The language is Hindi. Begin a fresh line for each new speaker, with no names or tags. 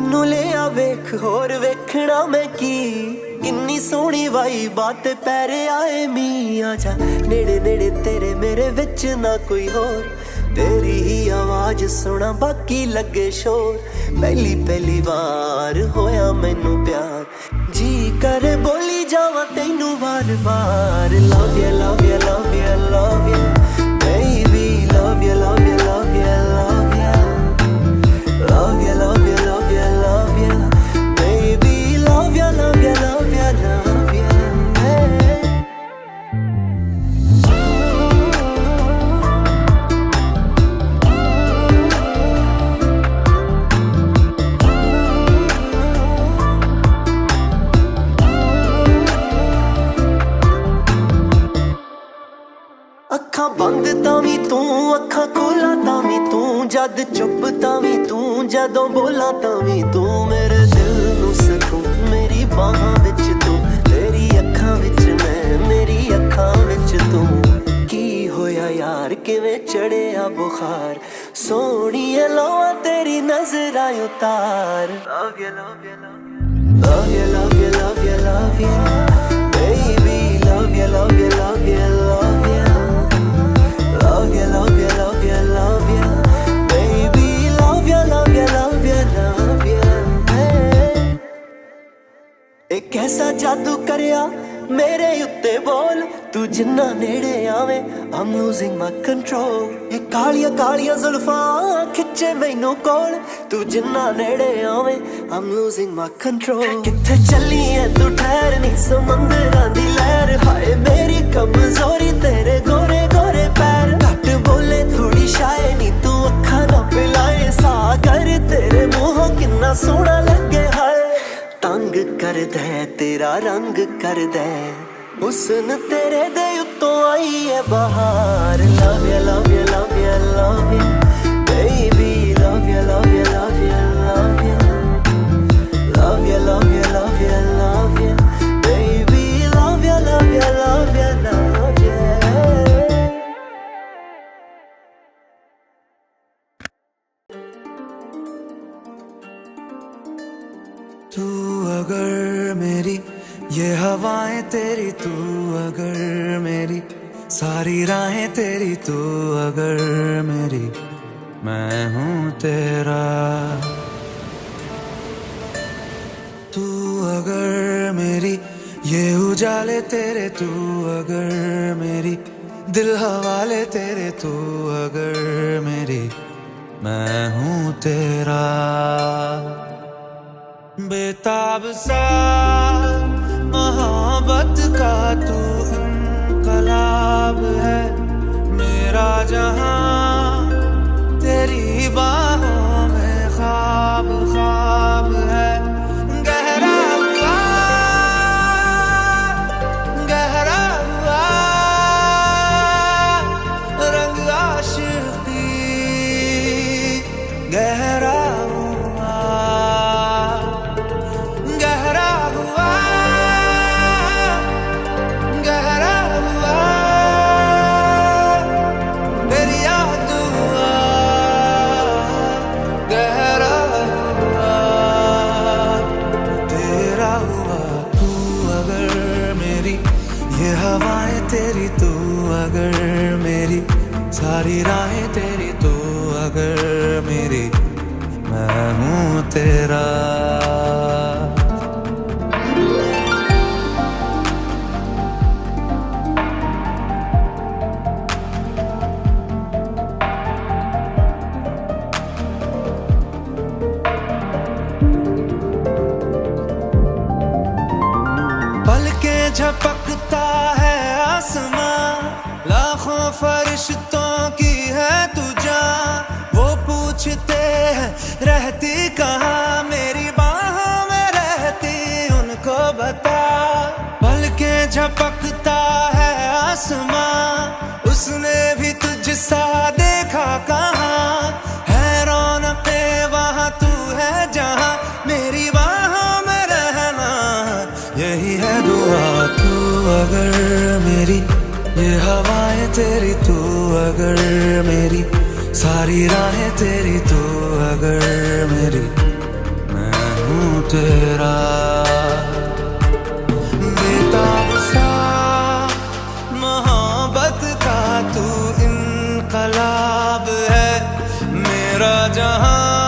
मैनू ले आ वेख होर वेखना मैं की किन्नी सोहनी वाई बात पैरे आए मी आजा नेड़े नेड़े तेरे मेरे विच ना कोई होर तेरी ही आवाज सुना बाकी लगे शोर पहली पहली बार होया मैनू प्यार जी कर बोली जावा तैनू बार बार love you love you love you love you baby love you love you love you love you love you love you love you love you baby love you love you love you love you hey. ਅੱਖਾਂ ਬੰਦ ਤਾਂ ਵੀ ਤੂੰ ਅੱਖਾਂ ਖੋਲਾਂ ਤਾਂ ਵੀ ਤੂੰ ਜਦ ਚੁੱਪ ਤਾਂ ਵੀ ਤੂੰ ਜਦੋਂ ਬੋਲਾਂ ਤਾਂ ਵੀ ਤੂੰ ਮੇਰੇ ਦਿਲ ਨੂੰ ਸਕੂਨ ਮੇਰੀ ਬਾਹਾਂ ਵਿੱਚ ਤੂੰ ਤੇਰੀ ਅੱਖਾਂ ਵਿੱਚ ਮੈਂ ਮੇਰੀ ਅੱਖਾਂ ਵਿੱਚ ਤੂੰ ਕੀ ਹੋਇਆ ਯਾਰ ਕਿਵੇਂ ਚੜਿਆ ਬੁਖਾਰ ਸੋਹਣੀਏ ਲੋਆ ਤੇਰੀ ਨਜ਼ਰਾਂ ਉਤਾਰ love you love you love you love you love you love you baby love you love you love you love you love you, love you, love you, love you baby love you, love you, love you, love you hey. एक ऐसा जादू करिया मेरे उत्ते बोल तू जिन्ना नेड़े आवे I'm losing my control ये कालिया कालिया जुल्फां खिच्चे मैनू कोल तू जिन्ना नेड़े आवे I'm losing my control किथे चली है तू ठहर नी समंदरां दी लहर हाय मेरी कमजोरी तेरे गोरे गोरे पैर घट बोले थोड़ी शाये नी तू अखा ना पिलाए सागर तेरे मुंहों किन्ना सोहना लगे हाय तंग कर दे तेरा रंग कर दे हुस्न तेरे दे उत्तों आई है बहार love you love you love you love you baby love you love you love you love you love you love you love you love you baby love you love you love you love you
तू अगर मेरी ये हवाएं तेरी तू अगर मेरी सारी राहें तेरी तू अगर मेरी मैं हूँ तेरा तू अगर मेरी ये उजाले तेरे तू अगर मेरी दिल हवाले तेरे तू अगर मेरी मैं हूँ तेरा बेताब सा मोहब्बत का तू इनकलाब है मेरा जहां तेरी बाहों में ख्वाब ख्वाब है गहरा हुआ रंग आशिकी गहरा तेरी तू अगर मेरी सारी राहें तेरी तू अगर मेरी मैं हूँ तेरा पलके झपकता है आसमां लाखों फरिश्तों की है तू जान वो पूछते हैं रहती कहाँ मेरी बाहों में रहती उनको बता पलके झपकता है आसमां उसने भी तुझसा देखा कहाँ है रौनके वहाँ तू है जहाँ मेरी बाहों में रहना यही है दुआ तू अगर मेरी ये हवाएं तेरी तू अगर मेरी सारी राहें तेरी तू अगर मेरी मैं हूँ तेरा। बेताब सा मोहब्बत का तू इनकलाब है, मेरा जहां